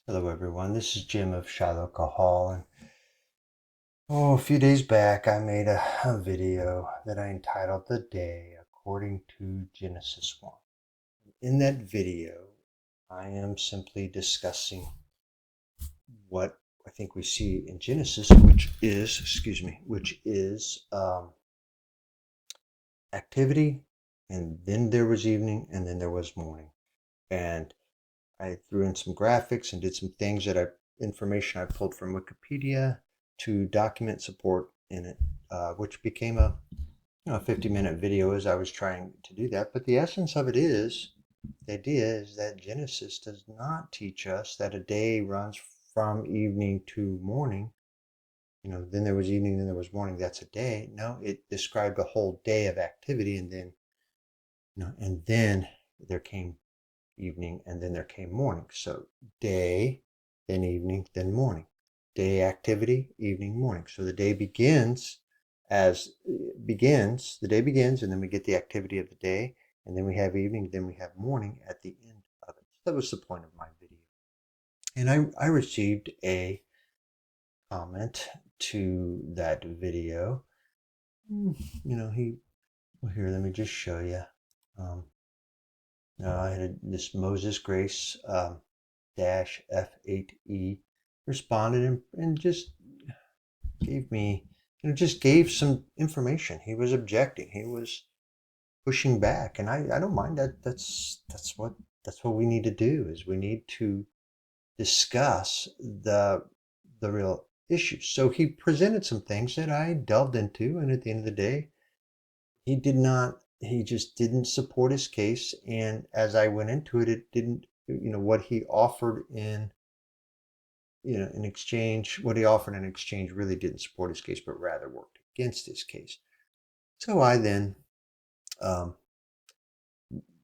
Hello everyone, this is Jim of Shiloh Hall, and a few days back I made a video that I entitled The Day According to Genesis 1. In that video, I am simply discussing what I think we see in Genesis, which is activity, and then there was evening, and then there was morning. And I threw in some graphics and did some things information I pulled from Wikipedia to document support in it, which became a 50-minute video as I was trying to do that. But the essence of it is, the idea is that Genesis does not teach us that a day runs from evening to morning. Then there was evening, then there was morning. That's a day. No, it described a whole day of activity, and then there came evening, and then there came morning. So day, then evening, then morning. Day activity, evening, morning. So the day begins, and then we get the activity of the day, and then we have evening, then we have morning at the end of it. That was the point of my video. And I received a comment to that video. Here, let me just show you. I had this Moses Grace dash F8E responded and just gave me, just gave some information. He was objecting. He was pushing back, and I don't mind that. That's what we need to do. Is we need to discuss the real issues. So he presented some things that I delved into, and at the end of the day, he just didn't support his case. And as I went into it, it didn't, what he offered in exchange really didn't support his case, but rather worked against his case. So I then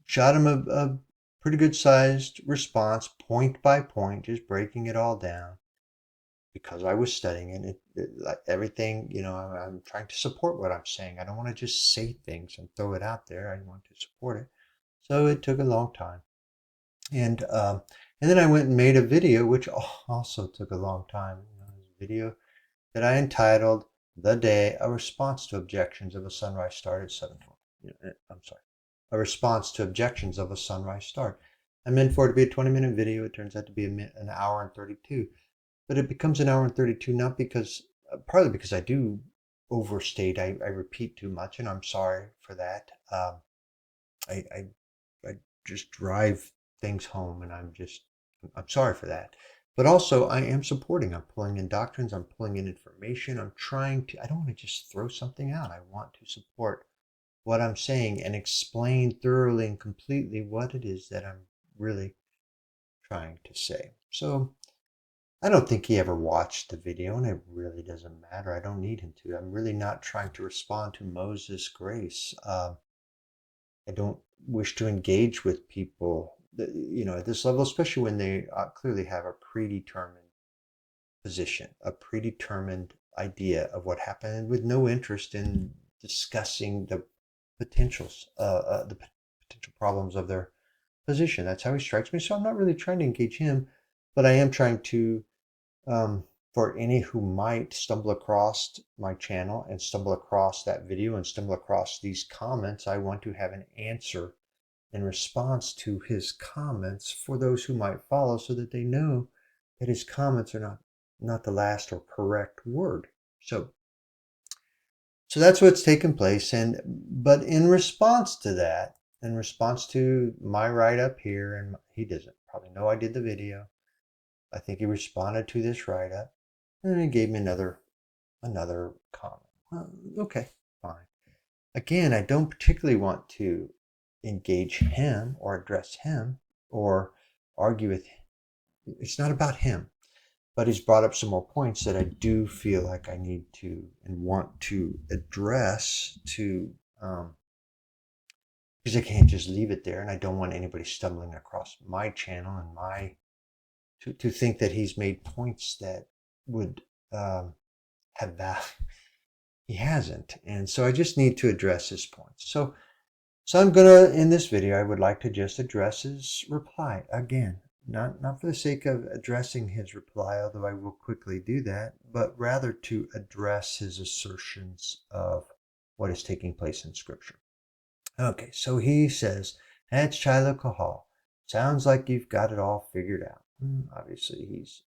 shot him a pretty good sized response, point by point, just breaking it all down, because I was studying it. Like everything, I'm trying to support what I'm saying. I don't want to just say things and throw it out there. I want to support it. So it took a long time. And then I went and made a video, which also took a long time. A video that I entitled "The Day: A Response to Objections of a Sunrise Start at 7:20." I'm sorry, a response to objections of a sunrise start. I meant for it to be a 20-minute video. It turns out to be an hour and 32. But it becomes an hour and 32 not because, partly because I do overstate. I repeat too much, and I'm sorry for that. I just drive things home, and I'm sorry for that. But also, I am supporting. I'm pulling in doctrines. I'm pulling in information. I don't want to just throw something out. I want to support what I'm saying and explain thoroughly and completely what it is that I'm really trying to say. So I don't think he ever watched the video, and it really doesn't matter. I don't need him to. I'm really not trying to respond to Moses Grace. I don't wish to engage with people at this level, especially when they clearly have a predetermined position, a predetermined idea of what happened, with no interest in discussing the the potential problems of their position. That's how he strikes me. So I'm not really trying to engage him, but I am trying to, for any who might stumble across my channel and stumble across that video and stumble across these comments, I want to have an answer in response to his comments for those who might follow, so that they know that his comments are not the last or correct word. So that's what's taken place. But in response to that, in response to my write-up here, and he doesn't probably know I did the video, I think he responded to this write-up, and he gave me another comment. Well, okay, fine. Again, I don't particularly want to engage him or address him or argue with him. It's not about him. But he's brought up some more points that I do feel like I need to and want to address because I can't just leave it there, and I don't want anybody stumbling across my channel and to think that he's made points that would have value. He hasn't, and so I just need to address his points. So I'm gonna, in this video, I would like to just address his reply again. not for the sake of addressing his reply, although I will quickly do that, but rather to address his assertions of what is taking place in Scripture. Okay, so he says, that's Shiloh Kahal. Sounds like you've got it all figured out. Obviously, he's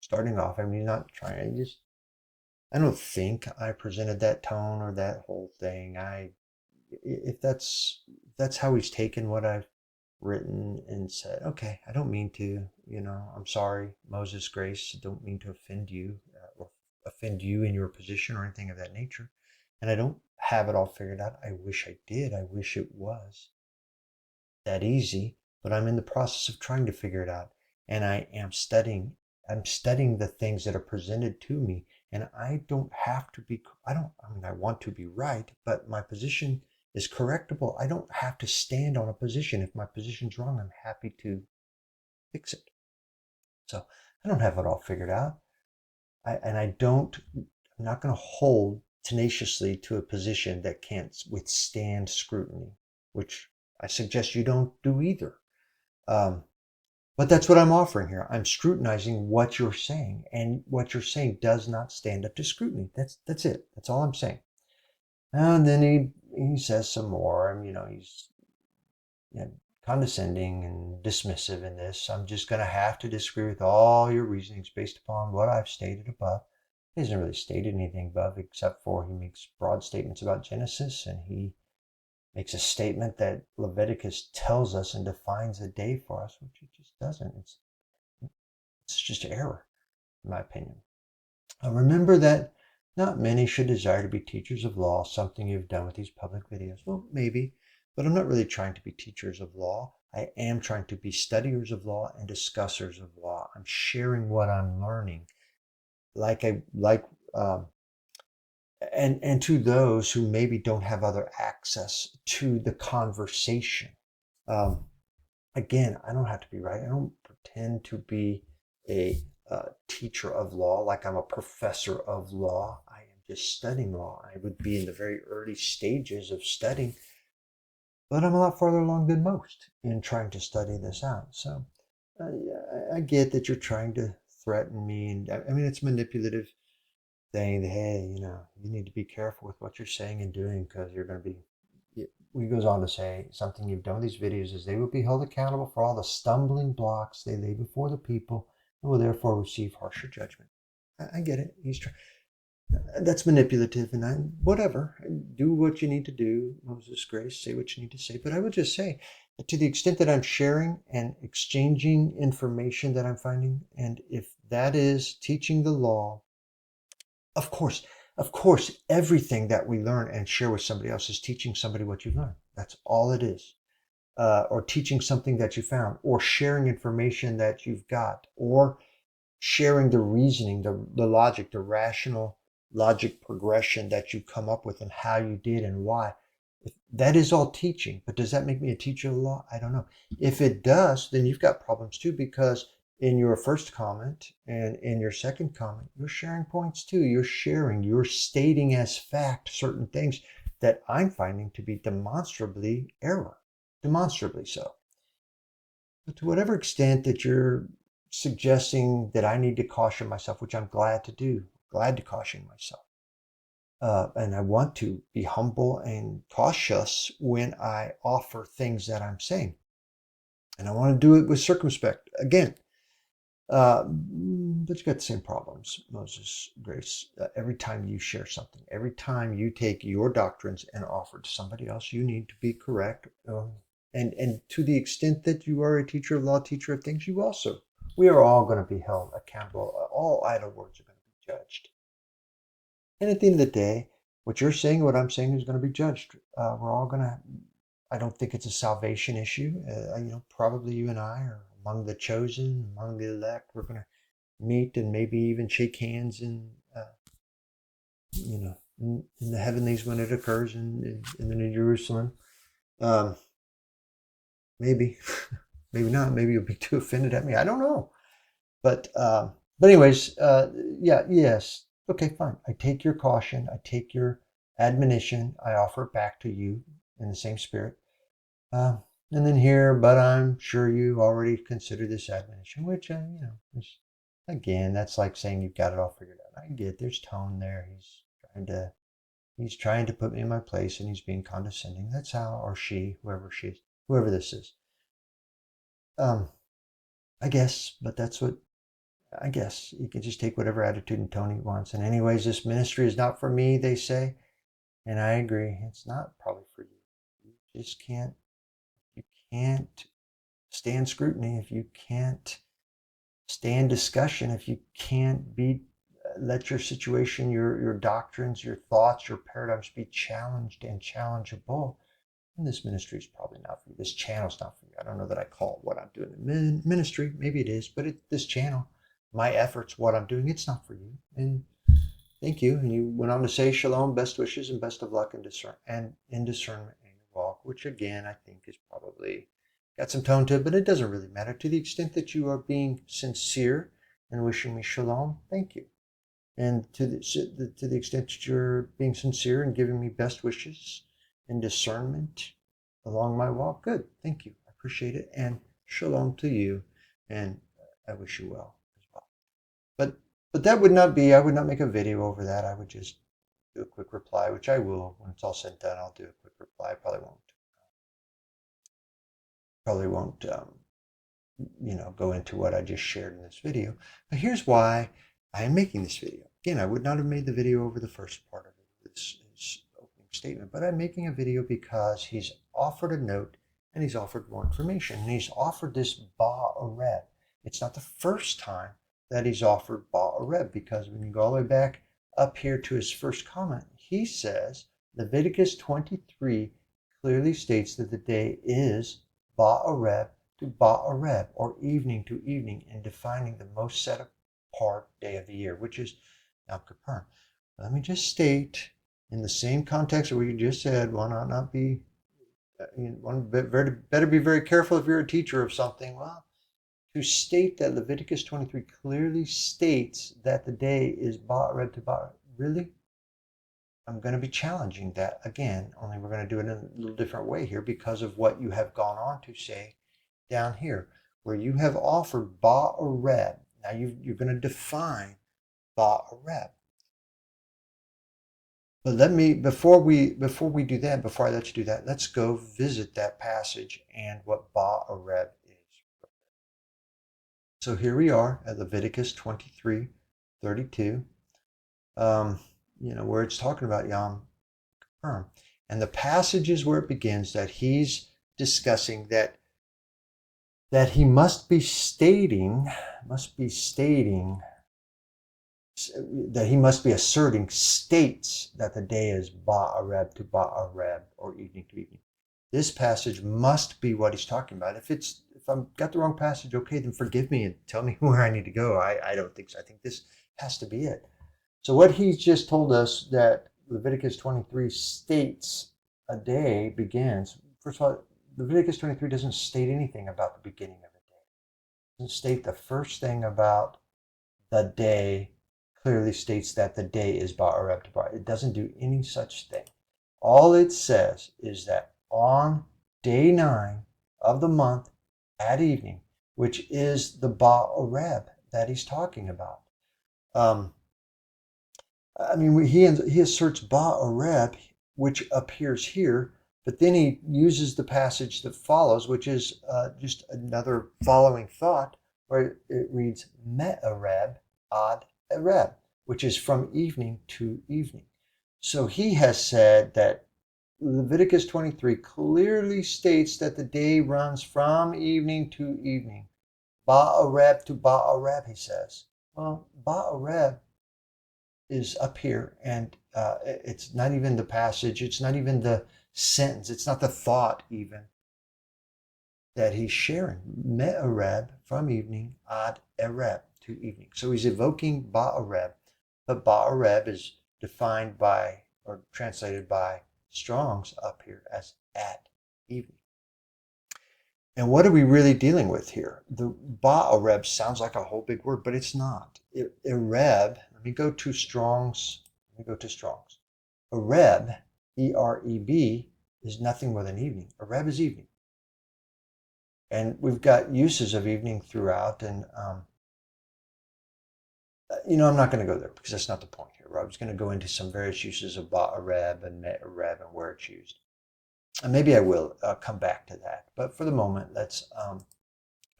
starting off. I mean, he's not trying. I don't think I presented that tone or that whole thing. If that's how he's taken what I've written and said, okay, I don't mean to, I'm sorry, Moses Grace, I don't mean to offend you or offend you in your position or anything of that nature. And I don't have it all figured out. I wish I did. I wish it was that easy, but I'm in the process of trying to figure it out. And I'm studying the things that are presented to me. And I don't have to be, I want to be right, but my position is correctable. I don't have to stand on a position. If my position's wrong, I'm happy to fix it. So I don't have it all figured out. I'm not going to hold tenaciously to a position that can't withstand scrutiny, which I suggest you don't do either. But that's what I'm offering here. I'm scrutinizing what you're saying, and what you're saying does not stand up to scrutiny. That's it. That's all I'm saying. And then he says some more, and he's condescending and dismissive in this. I'm just going to have to disagree with all your reasonings based upon what I've stated above. He hasn't really stated anything above, except for he makes broad statements about Genesis, and he makes a statement that Leviticus tells us and defines a day for us, which it just doesn't. It's just error, in my opinion. Remember that not many should desire to be teachers of law, something you've done with these public videos. Well, maybe, but I'm not really trying to be teachers of law. I am trying to be studiers of law and discussers of law. I'm sharing what I'm learning, and to those who maybe don't have other access to the conversation. Um, Again, I don't have to be right. I don't pretend to be a teacher of law like I'm a professor of law. I am just studying law. I would be in the very early stages of studying, but I'm a lot farther along than most in trying to study this out. So I get that you're trying to threaten me, and I mean, it's manipulative, saying that, hey, you need to be careful with what you're saying and doing because you're going to be. He goes on to say, something you've done with these videos is they will be held accountable for all the stumbling blocks they lay before the people and will therefore receive harsher judgment. I get it. He's trying. That's manipulative, and whatever. Do what you need to do, Moses Grace. Say what you need to say. But I would just say, that to the extent that I'm sharing and exchanging information that I'm finding, and if that is teaching the law, of course, everything that we learn and share with somebody else is teaching somebody what you've learned. That's all it is. Or teaching something that you found, or sharing information that you've got, or sharing the reasoning, the logic, the rational logic progression that you come up with and how you did and why. That is all teaching. But does that make me a teacher of the law? I don't know. If it does, then you've got problems too, because in your first comment and in your second comment, you're sharing points too. You're stating as fact certain things that I'm finding to be demonstrably error, demonstrably so. But to whatever extent that you're suggesting that I need to caution myself, which I'm glad to do, glad to caution myself. And I want to be humble and cautious when I offer things that I'm saying. And I want to do it with circumspect. Again, but you got the same problems, Moses Grace. Every time you share something, every time you take your doctrines and offer to somebody else, you need to be correct. And to the extent that you are a teacher of law, teacher of things, we are all going to be held accountable. All idle words are going to be judged. And at the end of the day, what you're saying, what I'm saying is going to be judged. We're all going to, I don't think it's a salvation issue. Probably you and I are among the chosen, among the elect. We're going to meet and maybe even shake hands in the heavenlies when it occurs in the New Jerusalem. Maybe, maybe not. Maybe you'll be too offended at me. I don't know. But anyways, yes. Okay, fine. I take your caution. I take your admonition. I offer it back to you in the same spirit. And then here, but I'm sure you already consider this admonition, which, is, again, that's like saying you've got it all figured out. I get there's tone there. He's trying to put me in my place and he's being condescending. That's how, or she is, whoever this is. I guess, but that's what, I guess you can just take whatever attitude and tone he wants. And anyways, this ministry is not for me, they say. And I agree. It's not probably for you. You can't stand scrutiny, if you can't stand discussion, if you can't let your situation, your doctrines, your thoughts, your paradigms be challenged and challengeable, then this ministry is probably not for you. This channel's not for you. I don't know that I call it what I'm doing in ministry. Maybe it is, but this channel, my efforts, what I'm doing, it's not for you. And thank you. And you went on to say, shalom, best wishes, and best of luck in discernment in your walk, which again, I think is probably got some tone to it, but it doesn't really matter. To the extent that you are being sincere and wishing me shalom, thank you. And to the extent that you're being sincere and giving me best wishes and discernment along my walk, good. Thank you. I appreciate it. And shalom to you. And I wish you well as well. But that would not be, I would not make a video over that. I would just do a quick reply, which I will. When it's all said and done, I'll do a quick reply. I probably won't go into what I just shared in this video. But here's why I am making this video. Again, I would not have made the video over the first part of it, his opening statement, but I'm making a video because he's offered a note and he's offered more information. And he's offered this ereb. It's not the first time that he's offered ereb, because when you go all the way back up here to his first comment, he says Leviticus 23 clearly states that the day is ereb to ereb, or evening to evening, in defining the most set apart day of the year, which is Yom Kippur. Let me just state, in the same context that we just said, one ought not be, one better be very careful if you're a teacher of something. Well, to state that Leviticus 23 clearly states that the day is ereb to ereb, really? I'm going to be challenging that again, only we're going to do it in a little different way here because of what you have gone on to say down here, where you have offered ereb. Now you're going to define ereb. But before we do that, before I let you do that, let's go visit that passage and what ereb is. So here we are at Leviticus 23:32, where it's talking about Yom Kippur. And the passage is where it begins that he's discussing that he must be stating that he must be asserting states that the day is ereb to ereb, or evening to evening. This passage must be what he's talking about. If I've got the wrong passage, okay, then forgive me and tell me where I need to go. I don't think so. I think this has to be it. So what he's just told us, that Leviticus 23 states a day begins. First of all, Leviticus 23 doesn't state anything about the beginning of a day. It doesn't state the first thing about the day. Clearly states that the day is ereb to ereb. It doesn't do any such thing. All it says is that on day 9 of the month at evening, which is the ereb that he's talking about. He asserts ereb, which appears here, but then he uses the passage that follows, which is just another following thought, where it reads ereb ad ereb, which is from evening to evening. So he has said that Leviticus 23 clearly states that the day runs from evening to evening. Ereb to ereb, he says. Well, ereb is up here, and it's not even the passage, it's not even the sentence, it's not the thought even that he's sharing. Ereb, from evening, ad ereb, to evening. So he's evoking ereb, but ereb is defined by, or translated by Strong's up here as at evening. And what are we really dealing with here? The ereb sounds like a whole big word, but it's not. Ereb, let me go to Strong's. Ereb, E-R-E-B, is nothing more than evening. Ereb is evening. And we've got uses of evening throughout. And, I'm not going to go there because that's not the point here. I was going to go into some various uses of ba ereb and me ereb and where it's used. And maybe I will come back to that. But for the moment, let's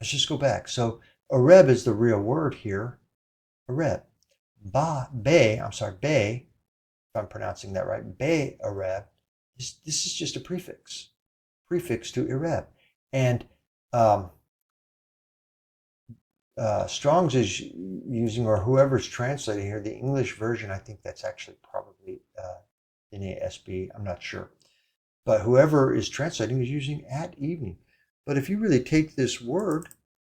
just go back. So ereb is the real word here. Ereb. Be, if I'm pronouncing that right, be ereb, this is just a prefix to ereb. And Strong's is using, or whoever's translating here, the English version, I think that's actually probably NASB, I'm not sure. But whoever is translating is using at evening. But if you really take this word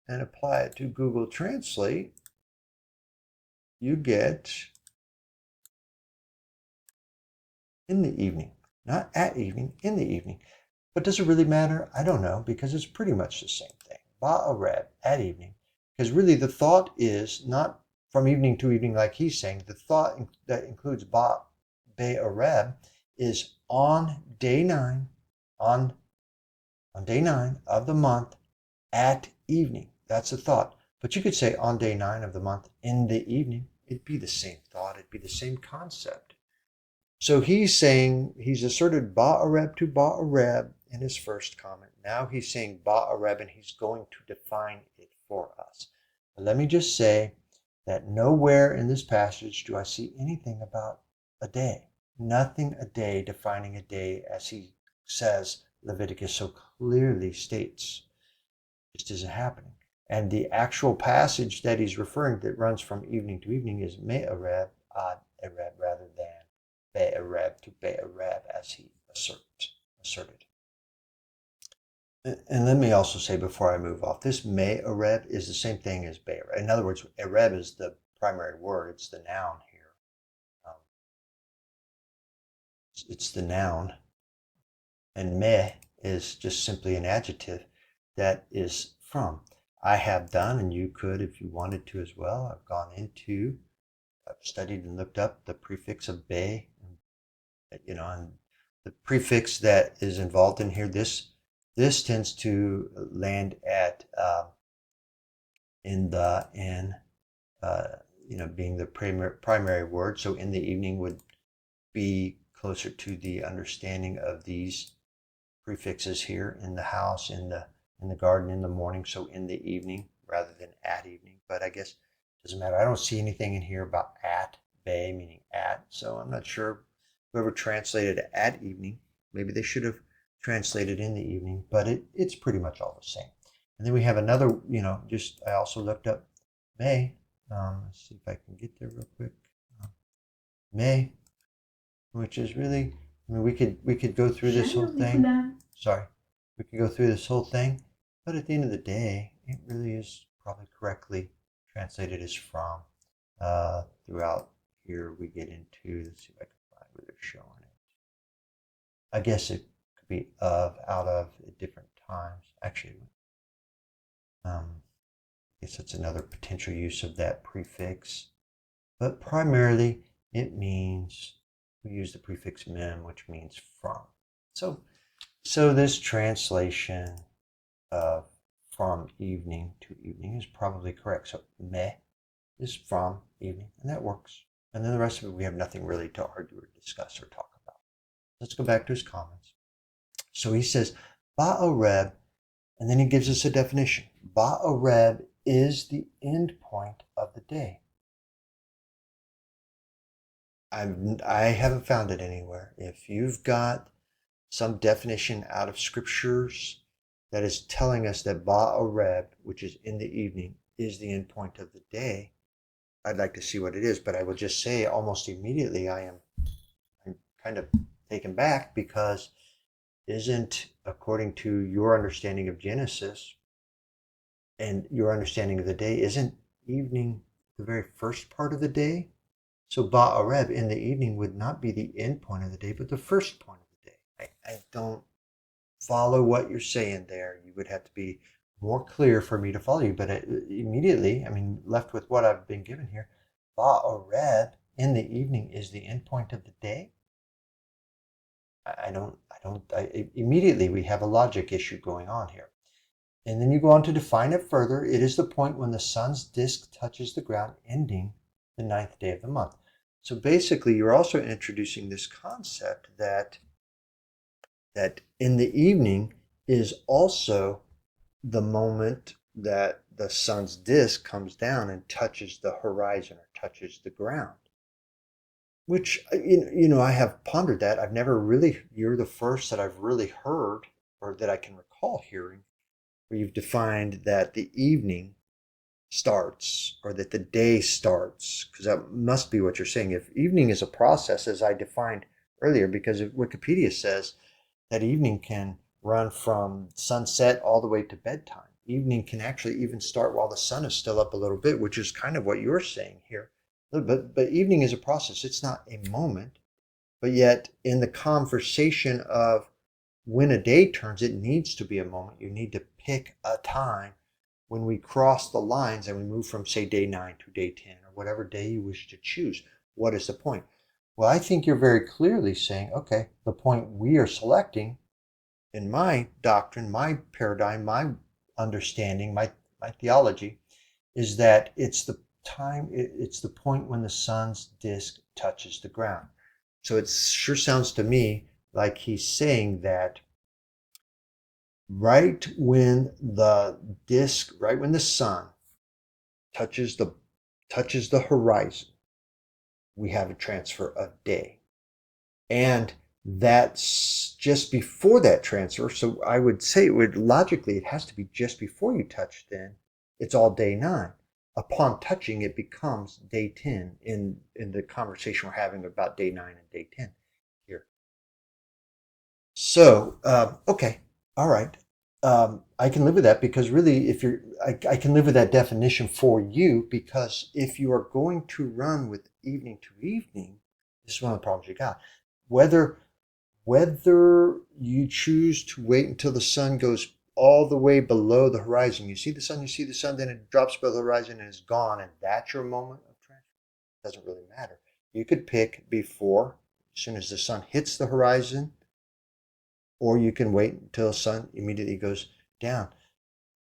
and apply it to Google Translate, you get in the evening, not at evening, in the evening. But does it really matter? I don't know, because it's pretty much the same thing. Ba ereb, at evening. Because really the thought is not from evening to evening like he's saying. The thought that includes be ereb is on day 9, on day 9 of the month at evening. That's the thought. But you could say on day 9 of the month in the evening. It'd be the same thought. It'd be the same concept. So he's saying, he's asserted ba ereb to ba ereb in his first comment. Now he's saying ba ereb, and he's going to define it for us. But let me just say that nowhere in this passage do I see anything about a day. Nothing a day, defining a day as he says Leviticus so clearly states. Just isn't happening. And the actual passage that he's referring that runs from evening to evening is me ereb, ad ereb, rather than be ereb to be ereb, as he asserted. And let me also say before I move off, this me ereb is the same thing as be ereb. In other words, ereb is the primary word. It's the noun here. It's the noun. And me is just simply an adjective that is from. I have done, and you could if you wanted to as well. I've studied and looked up the prefix of be, and the prefix that is involved in here, this tends to land at in, being the primary word. So in the evening would be closer to the understanding of these prefixes here: in the house, in the garden, in the morning. So in the evening rather than at evening. But I guess it doesn't matter. I don't see anything in here about at, be, meaning at. So I'm not sure whoever translated at evening, maybe they should have translated in the evening, but it's pretty much all the same. And then we have another, I also looked up May. Let's see if I can get there real quick. May, which is really, we could go through this whole thing. Sorry, we could go through this whole thing, but at the end of the day, it really is probably correctly translated as from. Throughout here, we get into, let's see if I can find where they're showing it. I guess it could be of, out of, at different times. Actually, I guess that's another potential use of that prefix. But primarily, it means, we use the prefix mem, which means from. So this translation of from evening to evening is probably correct. So me is from evening, and that works. And then the rest of it, we have nothing really to argue or discuss or talk about. Let's go back to his comments. So he says, ba ereb, and then he gives us a definition. Ba ereb is the end point of the day. I haven't found it anywhere. If you've got some definition out of scriptures that is telling us that ba ereb, which is in the evening, is the end point of the day, I'd like to see what it is. But I will just say almost immediately I'm kind of taken back, because isn't, according to your understanding of Genesis and your understanding of the day, isn't evening the very first part of the day? So ba ereb, in the evening, would not be the end point of the day, but the first point of the day. I don't follow what you're saying there. You would have to be more clear for me to follow you. But immediately, left with what I've been given here, ba ereb, in the evening, is the end point of the day. Immediately we have a logic issue going on here. And then you go on to define it further. It is the point when the sun's disk touches the ground, ending the ninth day of the month. So basically, you're also introducing this concept that in the evening is also the moment that the sun's disk comes down and touches the horizon or touches the ground. Which I have pondered that. I've never really. You're the first that I've really heard, or that I can recall hearing, where you've defined that the evening starts or that the day starts, because that must be what you're saying. If evening is a process, as I defined earlier, because Wikipedia says that evening can run from sunset all the way to bedtime. Evening can actually even start while the sun is still up a little bit, which is kind of what you're saying here. But evening is a process. It's not a moment. But yet, in the conversation of when a day turns, it needs to be a moment. You need to pick a time when we cross the lines and we move from, say, day 9 to day 10, or whatever day you wish to choose. What is the point? Well, I think you're very clearly saying, okay, the point we are selecting in my doctrine, my paradigm, my understanding, my theology, is that it's the point when the sun's disk touches the ground. So it sure sounds to me like he's saying that right when the sun touches the horizon, we have a transfer of day. And that's just before that transfer. So I would say it has to be just before you touch, then it's all day 9. Upon touching, it becomes day 10 in the conversation we're having about day 9 and day 10 here. So, okay, all right. I can live with that, because really, I can live with that definition for you, because if you are going to run with evening to evening, this is one of the problems you got. Whether you choose to wait until the sun goes all the way below the horizon, you see the sun, then it drops below the horizon and is gone, and that's your moment of transfer. Doesn't really matter. You could pick before, as soon as the sun hits the horizon, or you can wait until the sun immediately goes down.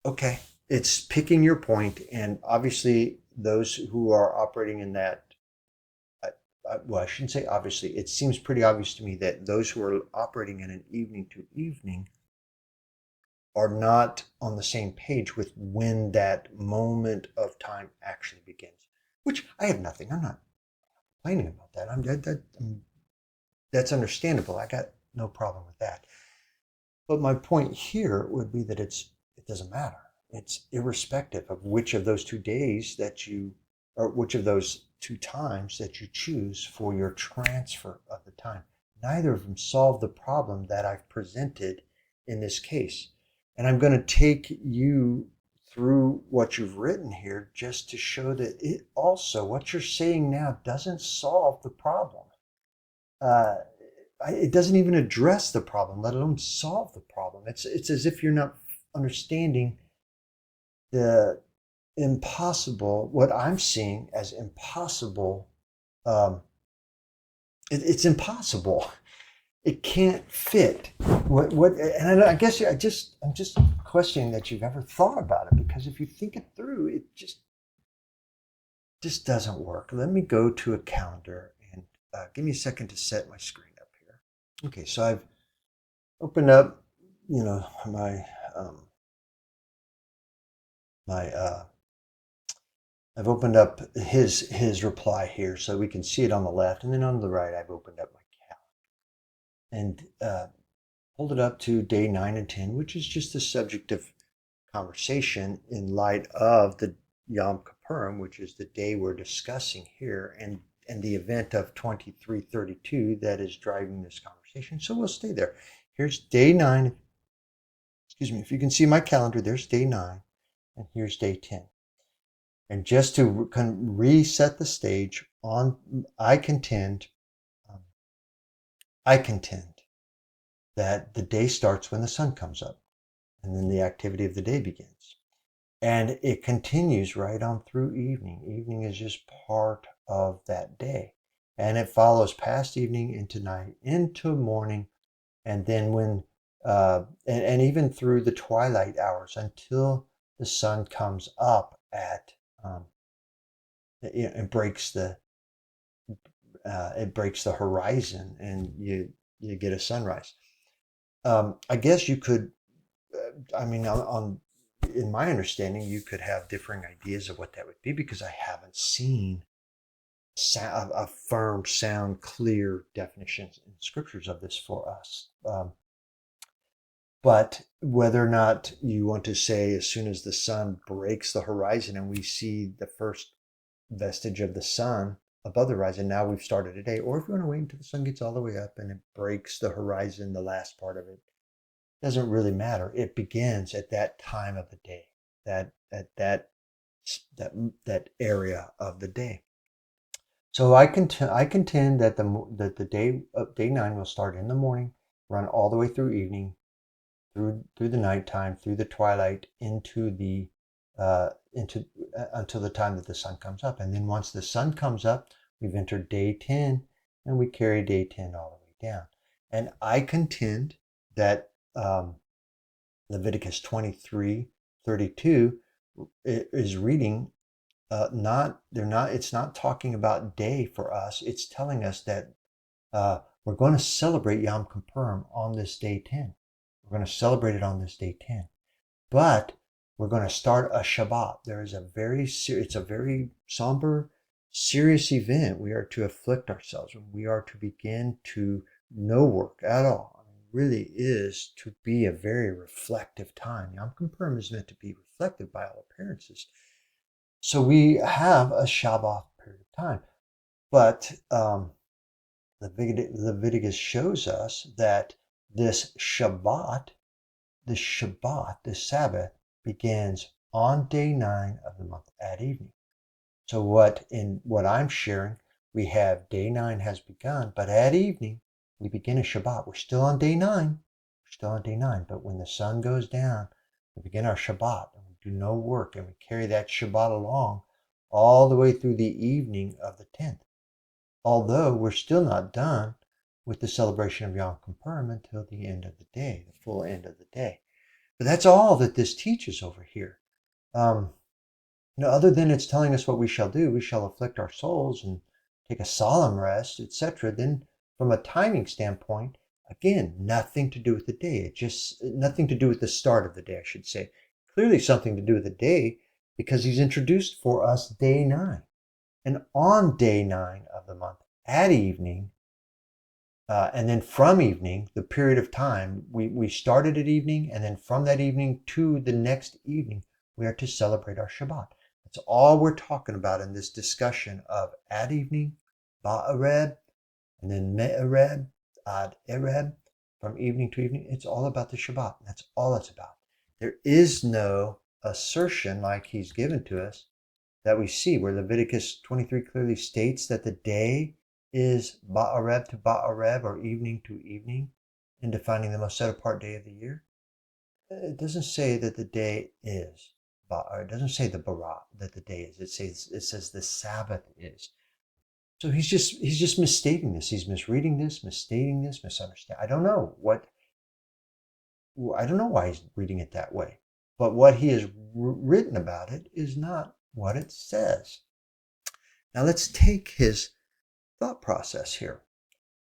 Okay, it's picking your point, and obviously those who are operating in that, well, I shouldn't say obviously, it seems pretty obvious to me that those who are operating in an evening to evening are not on the same page with when that moment of time actually begins. Which I have nothing. I'm not complaining about that. That's understandable. I got no problem with that. But my point here would be that it doesn't matter. It's irrespective of which of those 2 days or which of those 2 times that you choose for your transfer of the time. Neither of them solve the problem that I've presented in this case. And I'm going to take you through what you've written here just to show that what you're saying now doesn't solve the problem. Uh, it doesn't even address the problem, let alone solve the problem. It's as if you're not understanding the impossible, what I'm seeing as impossible. Um, it's impossible. It can't fit. And I guess I'm just questioning that you've ever thought about it, because if you think it through, it just doesn't work. Let me go to a calendar, and give me a second to set my screen up here. Okay, so I've opened up, my my I've opened up his reply here, so we can see it on the left, and then on the right I've opened up my calendar and pulled it up to day 9 and 10, which is just the subject of conversation in light of the Yom Kippurim, which is the day we're discussing here, and the event of 2332 that is driving this conversation. So we'll stay there. Here's day 9. Excuse me, if you can see my calendar, there's day 9, and here's day 10. And just to reset the stage, I contend that the day starts when the sun comes up, and then the activity of the day begins. And it continues right on through evening. Evening is just part of that day. And it follows past evening into night, into morning. And then when and even through the twilight hours until the sun comes up at it breaks the horizon, and you get a sunrise. I guess you could. I mean, in my understanding, you could have differing ideas of what that would be because I haven't seen a firm, sound, clear definitions in scriptures of this for us. But whether or not you want to say as soon as the sun breaks the horizon and we see the first vestige of the sun above the horizon, now we've started a day, or if you want to wait until the sun gets all the way up and it breaks the horizon, the last part of it, doesn't really matter. It begins at that time of the day, that at that area of the day. So I contend that the day 9 will start in the morning, run all the way through evening, through the nighttime, through the twilight, into until the time that the sun comes up. And then once the sun comes up, we've entered day 10, and we carry day 10 all the way down. And I contend that Leviticus 23:32 is reading it's not talking about day for us. It's telling us that we're going to celebrate Yom Kippur on this day 10. We're going to celebrate it on this day 10. But we're going to start a Shabbat. It's a very somber, serious event. We are to afflict ourselves. We are to begin to no work at all. It really is to be a very reflective time. Yom Kippur is meant to be reflective by all appearances. So we have a Shabbat period of time. But Leviticus shows us that this Shabbat, the Sabbath, begins on day 9 of the month at evening. So what I'm sharing, we have day 9 has begun, but at evening we begin a Shabbat. We're still on day 9. We're still on day 9, but when the sun goes down, we begin our Shabbat, and we do no work, and we carry that Shabbat along all the way through the evening of the 10th. Although we're still not done with the celebration of Yom Kippur until the end of the day, the full end of the day. But that's all that this teaches over here. Other than it's telling us what we shall do, we shall afflict our souls and take a solemn rest, etc. Then, from a timing standpoint, again, nothing to do with the day. It just nothing to do with the start of the day, I should say. Clearly, something to do with the day because he's introduced for us day 9, and on day 9 of the month at evening. And then from evening, the period of time, we started at evening, and then from that evening to the next evening, we are to celebrate our Shabbat. That's all we're talking about in this discussion of at evening, ba'ereb, and then me'ereb, ad ereb, from evening to evening. It's all about the Shabbat. That's all it's about. There is no assertion like he's given to us that we see where Leviticus 23 clearly states that the day is ba'areb to ba'areb, or evening to evening, in defining the most set apart day of the year. It doesn't say that the day is it doesn't say the bara that the day is. It says the Sabbath is. So he's just misstating this. He's misreading this, misstating this, misunderstanding. I don't know why he's reading it that way. But what he has written about it is not what it says. Now let's take his thought process here,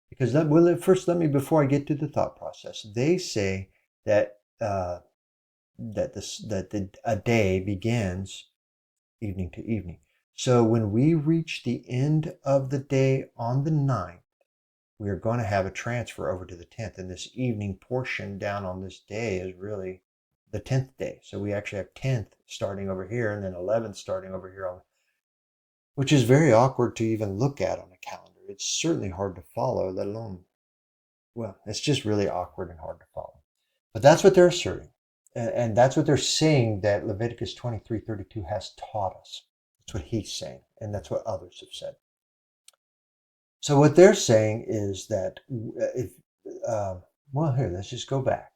because before I get to the thought process, they say that a day begins evening to evening. So when we reach the end of the day on the 9th, we are going to have a transfer over to the 10th, and this evening portion down on this day is really the 10th day. So we actually have 10th starting over here, and then 11th starting over here which is very awkward to even look at on a calendar. It's certainly hard to follow, let alone, well, it's just really awkward and hard to follow. But that's what they're asserting. And that's what they're saying that Leviticus 23:32 has taught us. That's what he's saying, and that's what others have said. So what they're saying is that here, let's just go back.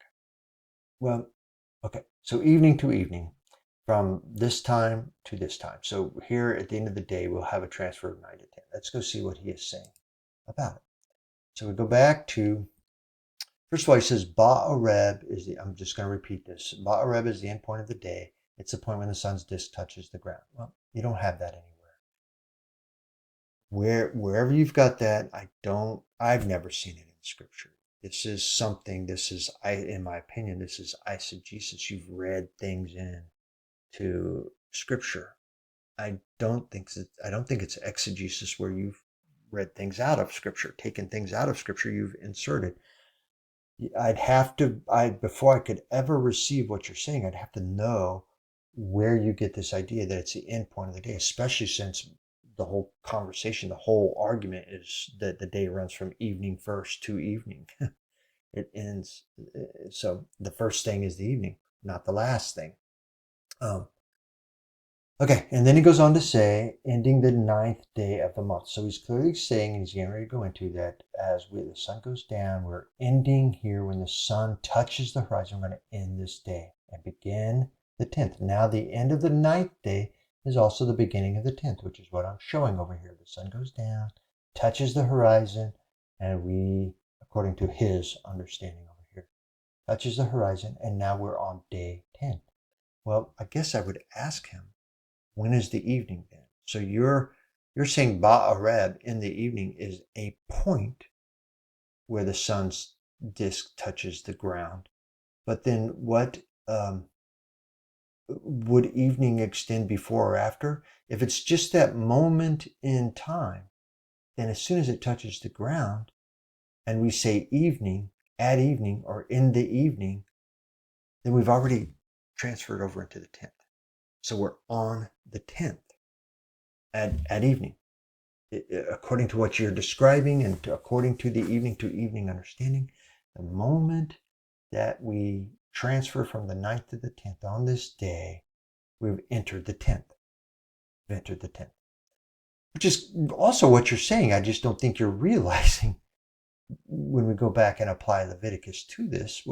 Well, okay, so evening to evening, from this time to this time. So here at the end of the day, we'll have a transfer of 9 to 10. Let's go see what he is saying about it. So we go back to First of all, he says ereb is the, I'm just going to repeat this. Ereb is the end point of the day. It's the point when the sun's disk touches the ground. Well, you don't have that anywhere. Wherever you've got that, I've never seen it in scripture. This is something, in my opinion, this is eisegesis. You've read things in to scripture. I don't think it's exegesis where you've read things out of scripture, taken things out of scripture you've inserted. Before I could ever receive what you're saying, I'd have to know where you get this idea that it's the end point of the day, especially since the whole conversation, the whole argument is that the day runs from evening first to evening. It ends. So the first thing is the evening, not the last thing. Okay, and then he goes on to say, ending the ninth day of the month. So he's clearly saying, and he's getting ready to go into that, the sun goes down, we're ending here when the sun touches the horizon. We're going to end this day and begin the 10th. Now the end of the ninth day is also the beginning of the 10th, which is what I'm showing over here. The sun goes down, touches the horizon, and we, according to his understanding over here, touches the horizon, and now we're on day 10. Well, I guess I would ask him, when is the evening then? So you're saying ereb in the evening is a point where the sun's disk touches the ground. But then what would evening extend before or after? If it's just that moment in time, then as soon as it touches the ground and we say evening, at evening, or in the evening, then we've already transferred over into the 10th. So we're on the 10th at evening. According to what you're describing and according to the evening understanding, the moment that we transfer from the 9th to the 10th on this day, we've entered the 10th. We've entered the 10th. Which is also what you're saying. I just don't think you're realizing when we go back and apply Leviticus to this,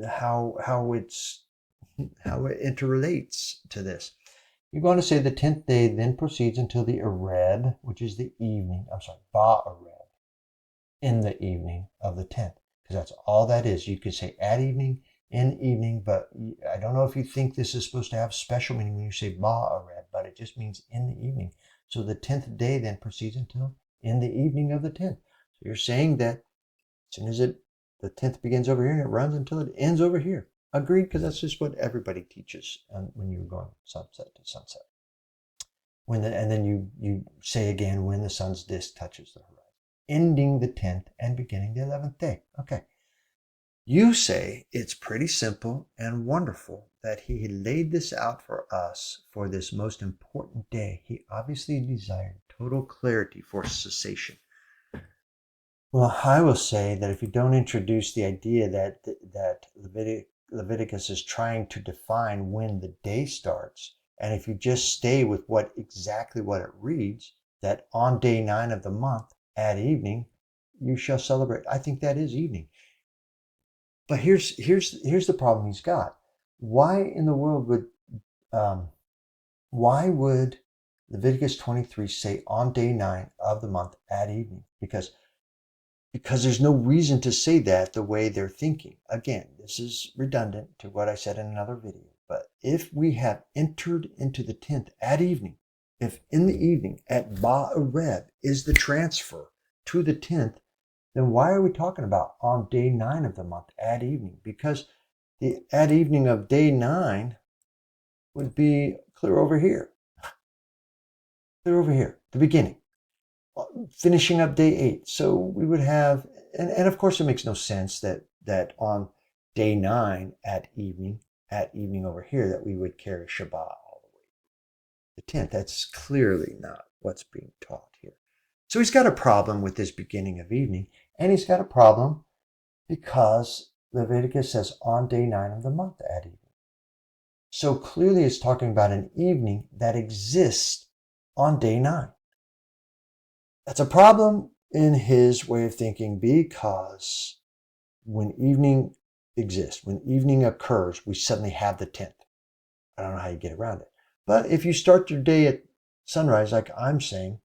how it interrelates to this. You're going to say the 10th day then proceeds until the ereb, which is the evening, ereb, in the evening of the 10th, because that's all that is. You could say at evening, in evening, but I don't know if you think this is supposed to have special meaning when you say ereb, but it just means in the evening. So the 10th day then proceeds until in the evening of the 10th. So you're saying that as soon as the 10th begins over here and it runs until it ends over here. Agreed, because that's just what everybody teaches when you're going sunset to sunset. And then you say again when the sun's disk touches the horizon, ending the 10th and beginning the 11th day. Okay. You say it's pretty simple and wonderful that he laid this out for us for this most important day. He obviously desired total clarity for cessation. Well, I will say that if you don't introduce the idea that Leviticus is trying to define when the day starts, and if you just stay with exactly what it reads, that on day 9 of the month at evening you shall celebrate. I think that is evening. But here's the problem he's got. Why in the world would Leviticus 23 say on day 9 of the month at evening? Because there's no reason to say that the way they're thinking. Again, this is redundant to what I said in another video. But if we have entered into the 10th at evening, if in the evening at ereb is the transfer to the 10th, then why are we talking about on day 9 of the month at evening? Because the at evening of day 9 would be clear over here. Clear over here, the beginning. Finishing up day 8. So we would have, and of course it makes no sense that on day 9 at evening over here, that we would carry Shabbat all the way to the 10th. That's clearly not what's being taught here. So he's got a problem with this beginning of evening, and he's got a problem because Leviticus says on day 9 of the month at evening. So clearly it's talking about an evening that exists on day 9. That's a problem in his way of thinking, because when evening exists, when evening occurs, we suddenly have the 10th. I don't know how you get around it. But if you start your day at sunrise, like I'm saying,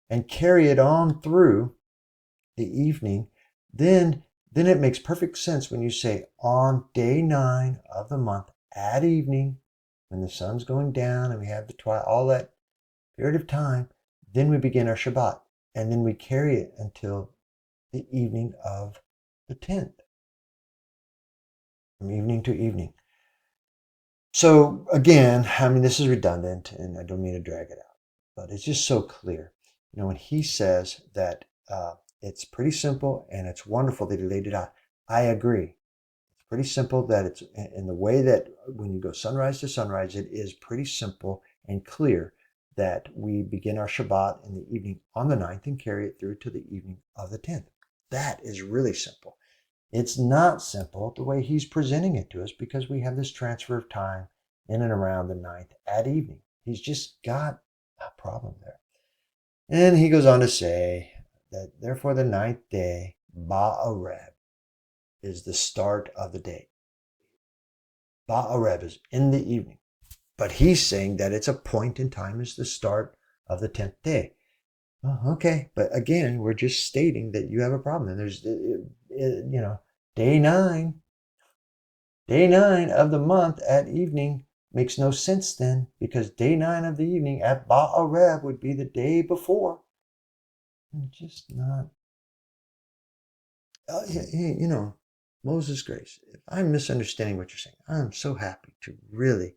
and carry it on through the evening, then then it makes perfect sense when you say on day 9 of the month at evening, when the sun's going down and we have the twilight, all that period of time, then we begin our Shabbat. And then we carry it until the evening of the 10th, from evening to evening. So again, I mean, this is redundant and I don't mean to drag it out, but it's just so clear. When he says that it's pretty simple and it's wonderful that he laid it out, I agree. It's pretty simple that it's in the way that when you go sunrise to sunrise, it is pretty simple and clear that we begin our Shabbat in the evening on the 9th and carry it through to the evening of the 10th. That is really simple. It's not simple the way he's presenting it to us because we have this transfer of time in and around the 9th at evening. He's just got a problem there. And he goes on to say that therefore the 9th day, Ba'areb, is the start of the day. Ba'areb is in the evening. But he's saying that it's a point in time as the start of the 10th day. Well, okay, but again, we're just stating that you have a problem. And there's, day 9 of the month at evening makes no sense then, because day 9 of the evening at Ba'areb would be the day before. And just not. Moses Grace, if I'm misunderstanding what you're saying, I'm so happy to really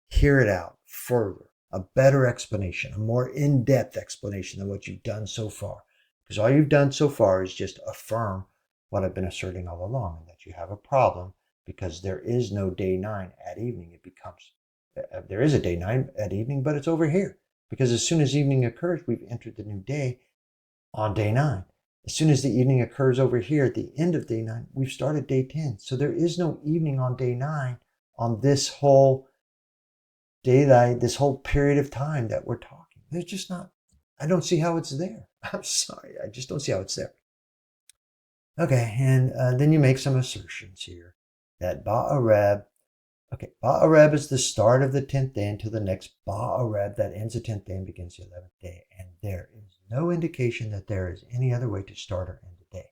hear it out further, a better explanation, a more in-depth explanation than what you've done so far. Because all you've done so far is just affirm what I've been asserting all along, and that you have a problem because there is no day 9 at evening. It becomes, there is a day 9 at evening, but it's over here. Because as soon as evening occurs, we've entered the new day on day 9. As soon as the evening occurs over here at the end of day 9, we've started day 10. So there is no evening on day 9 on this whole daylight, this whole period of time that we're talking. There's just not, I don't see how it's there. I'm sorry, I just don't see how it's there. Okay, and then you make some assertions here that Ba'areb, Ba'areb is the start of the 10th day until the next Ba'areb that ends the 10th day and begins the 11th day. And there is no indication that there is any other way to start or end a day.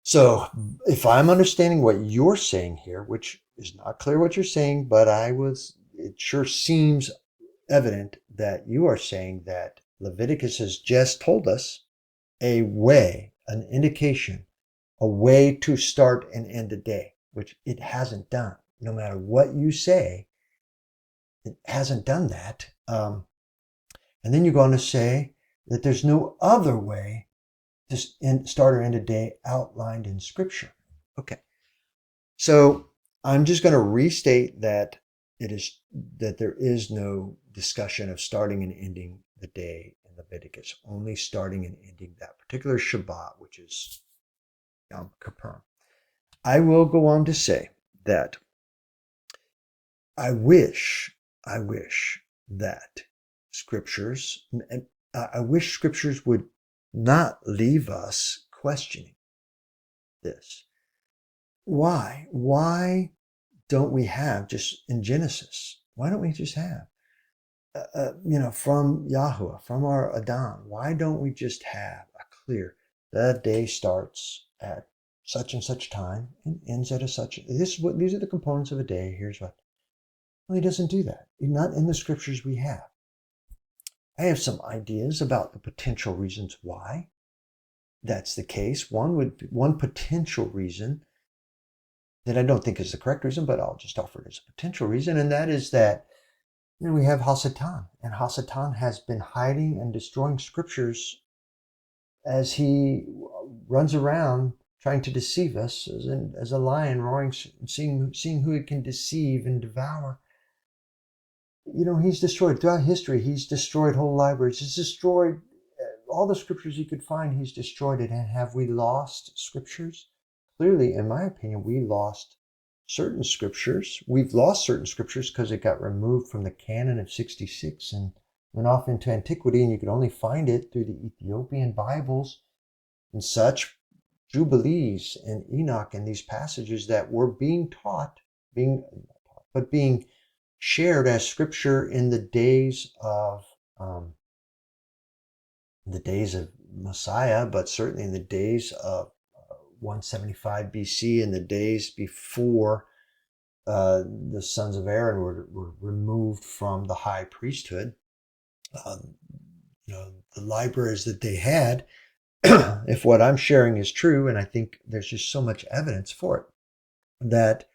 So if I'm understanding what you're saying here, which is not clear what you're saying, but it sure seems evident that you are saying that Leviticus has just told us a way, an indication, a way to start and end a day, which it hasn't done. No matter what you say, it hasn't done that. And then you go on to say that there's no other way to start or end a day outlined in Scripture. Okay. So I'm just going to restate that there is no discussion of starting and ending the day in Leviticus, only starting and ending that particular Shabbat, which is Yom Kippur. I will go on to say that I wish that scriptures, I wish scriptures would not leave us questioning this. Why? Why don't we have just in Genesis? Why don't we just have, from Yahuwah, from our Adam? Why don't we just have a clear, the day starts at such and such time and ends at these are the components of a day. Here's what. Well, he doesn't do that. Not in the scriptures we have. I have some ideas about the potential reasons why that's the case. One potential reason that I don't think is the correct reason, but I'll just offer it as a potential reason, and that is that we have Hasatan, and Hasatan has been hiding and destroying scriptures as he runs around trying to deceive us as a lion roaring, seeing who he can deceive and devour. He's destroyed throughout history. He's destroyed whole libraries. He's destroyed all the scriptures he could find. He's destroyed it. And have we lost scriptures? Clearly, in my opinion, we lost certain scriptures. We've lost certain scriptures because it got removed from the canon of 66 and went off into antiquity, and you could only find it through the Ethiopian Bibles and such, Jubilees and Enoch, and these passages that were being shared as scripture in the days of Messiah, but certainly in the days of 175 BC, in the days before the sons of Aaron were removed from the high priesthood. Um, the libraries that they had, if what I'm sharing is true, and I think there's just so much evidence for it, that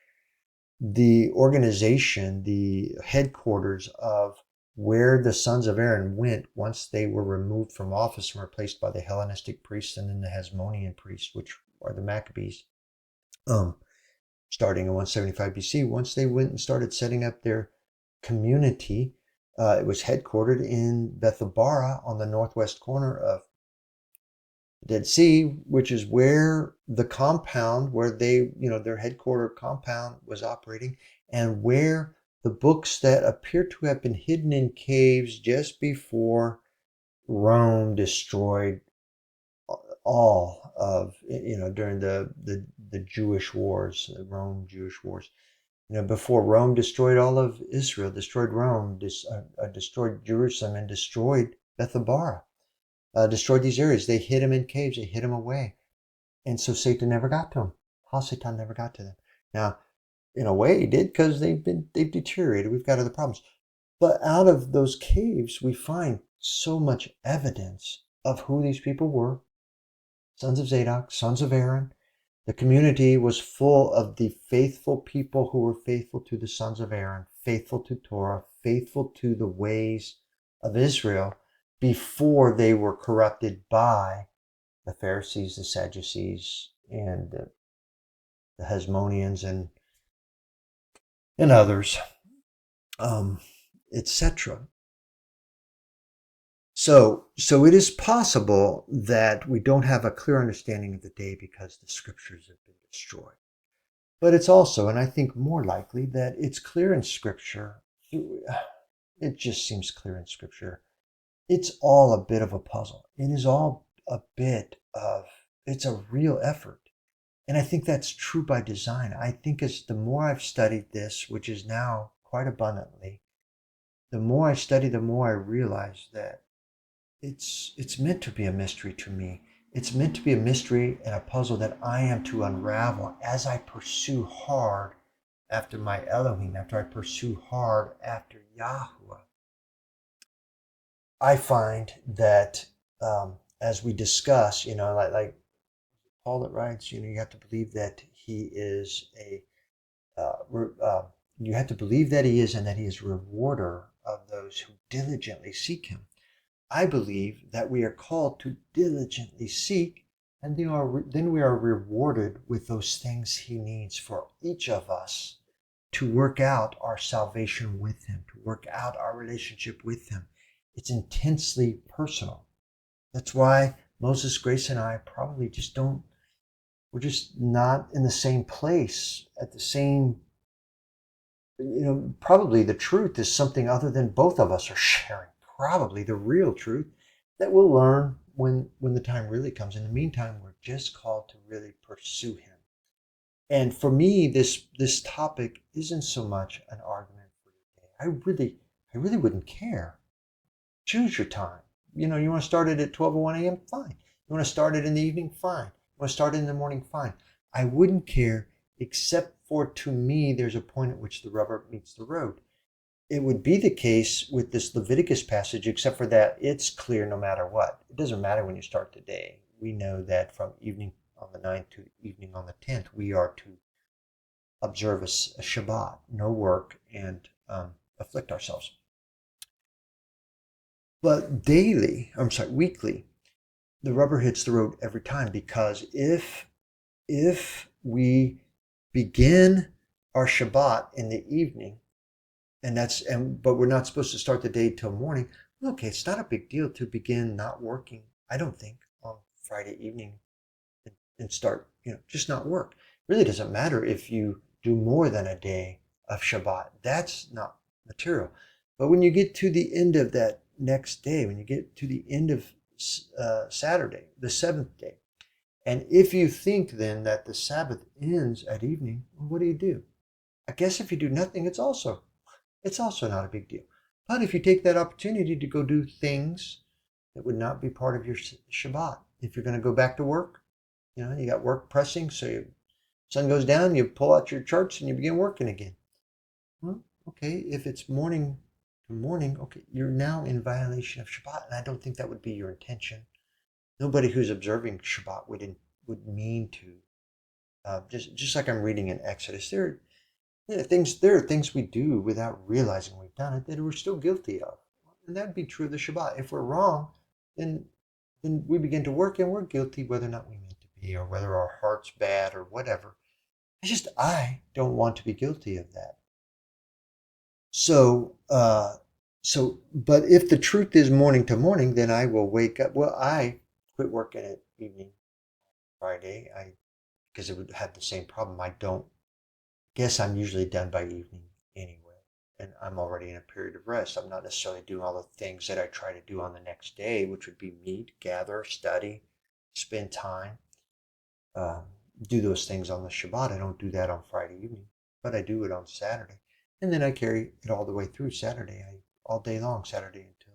the organization, the headquarters of where the sons of Aaron went once they were removed from office and replaced by the Hellenistic priests and then the Hasmonean priests, which are the Maccabees, starting in 175 BC, once they went and started setting up their community, it was headquartered in Bethabara on the northwest corner of Dead Sea, which is where the compound, where they, their headquarter compound was operating, and where the books that appear to have been hidden in caves just before Rome destroyed all of, during the Jewish wars, the Rome Jewish wars. Before Rome destroyed all of Israel, destroyed Rome, destroyed Jerusalem, and destroyed Bethabara. Destroyed these areas. They hid them in caves. They hid them away. And so Satan never got to them. Satan never got to them. Now, in a way, he did, because they've deteriorated. We've got other problems. But out of those caves, we find so much evidence of who these people were. Sons of Zadok, sons of Aaron. The community was full of the faithful people who were faithful to the sons of Aaron, faithful to Torah, faithful to the ways of Israel, before they were corrupted by the Pharisees, the Sadducees, and the Hasmoneans, and others, etc. So it is possible that we don't have a clear understanding of the day because the scriptures have been destroyed. But it's also, and I think more likely, that it's clear in Scripture. It just seems clear in Scripture. It's all a bit of a puzzle. It is all a bit of, it's a real effort. And I think that's true by design. I think as the more I've studied this, which is now quite abundantly, the more I study, the more I realize that it's meant to be a mystery to me. It's meant to be a mystery and a puzzle that I am to unravel as I pursue hard after my Elohim, after I pursue hard after Yahuwah. I find that as we discuss, like Paul that writes, you have to believe that he is you have to believe that he is, and that he is a rewarder of those who diligently seek him. I believe that we are called to diligently seek, and then we are rewarded with those things he needs for each of us to work out our salvation with him, to work out our relationship with him. It's intensely personal. That's why Moses, Grace, and I probably just we're just not in the same place at the same, probably the truth is something other than both of us are sharing. Probably the real truth that we'll learn when the time really comes. In the meantime, we're just called to really pursue him. And for me, this topic isn't so much an argument for your day. I really wouldn't care. Choose your time. You want to start it at 12:01 a.m., fine. You want to start it in the evening, fine. You want to start it in the morning, fine. I wouldn't care, except for, to me, there's a point at which the rubber meets the road. It would be the case with this Leviticus passage, except for that it's clear no matter what. It doesn't matter when you start the day. We know that from evening on the 9th to evening on the 10th, we are to observe a Shabbat, no work, and afflict ourselves. But weekly, the rubber hits the road every time, because if we begin our Shabbat in the evening, but we're not supposed to start the day till morning. Okay, it's not a big deal to begin not working, I don't think, on Friday evening and start, just not work. It really doesn't matter if you do more than a day of Shabbat. That's not material. But when you get to the end of that next day, when you get to the end of Saturday, the seventh day, and if you think then that the Sabbath ends at evening, what do? I guess if you do nothing, it's also not a big deal. But if you take that opportunity to go do things that would not be part of your Shabbat, if you're going to go back to work, You got work pressing, so sun goes down, you pull out your charts and you begin working again. Well, okay, if it's morning to morning, okay, you're now in violation of Shabbat, and I don't think that would be your intention. Nobody who's observing Shabbat would mean to. Just like I'm reading in Exodus, there are things we do without realizing we've done it that we're still guilty of, and that'd be true of the Shabbat. If we're wrong, then then we begin to work, and we're guilty whether or not we meant to be, or whether our heart's bad, or whatever. I don't want to be guilty of that. So, but if the truth is morning to morning, then I will wake up. Well, I quit working at evening Friday. Because it would have the same problem. I don't guess I'm usually done by evening anyway, and I'm already in a period of rest. I'm not necessarily doing all the things that I try to do on the next day, which would be meet, gather, study, spend time, um, do those things on the Shabbat. I don't do that on Friday evening, but I do it on Saturday, and then I carry it all the way through Saturday. All day long, Saturday until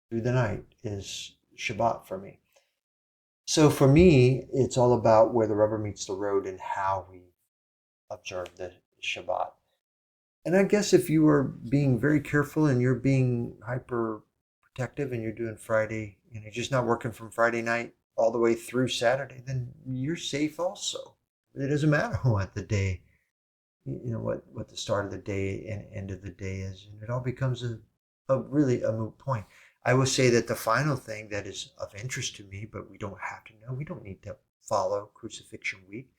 through the night is Shabbat for me. So for me, it's all about where the rubber meets the road and how we observe the Shabbat. And I guess if you are being very careful and you're being hyper protective and you're doing Friday, you're just not working from Friday night all the way through Saturday, then you're safe also. It doesn't matter what the day, what the start of the day and end of the day is. And it all becomes a really a moot point. I will say that the final thing that is of interest to me, but we don't have to know, we don't need to follow Crucifixion Week.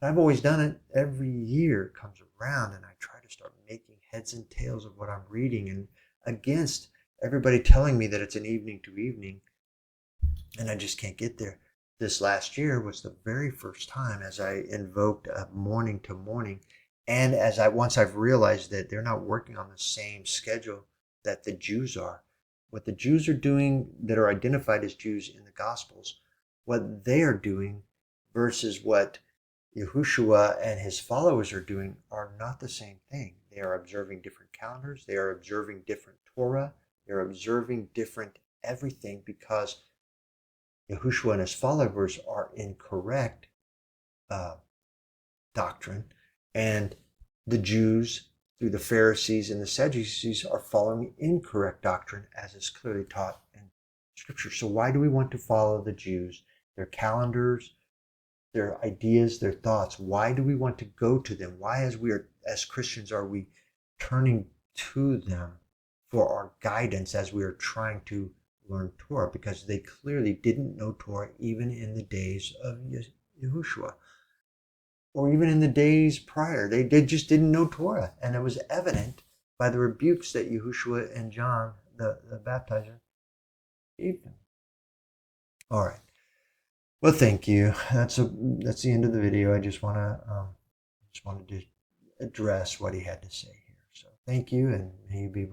I've always done it. Every year it comes around and I try to start making heads and tails of what I'm reading, and against everybody telling me that it's an evening to evening, and I just can't get there. This last year was the very first time as I invoked a morning to morning, and once I've realized that they're not working on the same schedule that the Jews are. What the Jews are doing that are identified as Jews in the Gospels, what they are doing versus what Yahushua and his followers are doing are not the same thing. They are observing different calendars. They are observing different Torah. They're observing different everything because Yahushua and his followers are in correct uh, doctrine, and the Jews, through the Pharisees and the Sadducees, are following incorrect doctrine as is clearly taught in Scripture. So why do we want to follow the Jews? Their calendars, their ideas, their thoughts. Why do we want to go to them? Why, as Christians, are we turning to them for our guidance as we are trying to learn Torah? Because they clearly didn't know Torah even in the days of Yahushua, or even in the days prior. They just didn't know Torah, and it was evident by the rebukes that Yahushua and John, the baptizer, gave them. All right. Well, thank you. That's the end of the video. I just wanted to address what he had to say here. So thank you, and may you be